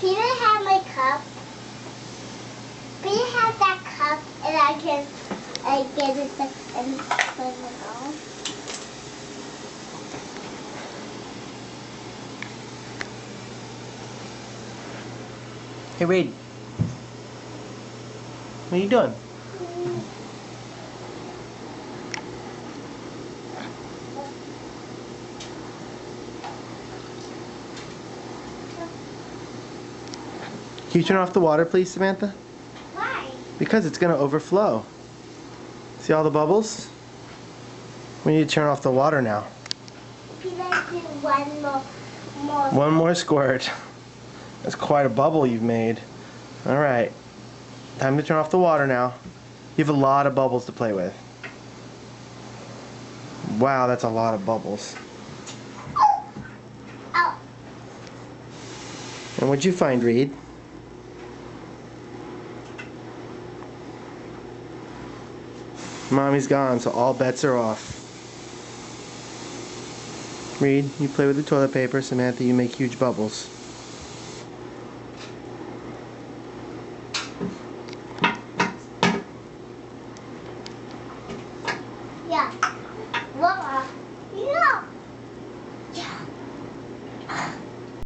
Can I have my cup? Can you have that cup and I can get it and put it on? Hey, Reed. What are you doing? Can you turn off the water, please, Samantha? Why? Because it's going to overflow. See all the bubbles? We need to turn off the water now. Can I do one more? One more squirt. That's quite a bubble you've made. Alright. Time to turn off the water now. You have a lot of bubbles to play with. Wow, that's a lot of bubbles. Oh. And what'd you find, Reed? Mommy's gone, so all bets are off. Reed, you play with the toilet paper. Samantha, you make huge bubbles. Yeah.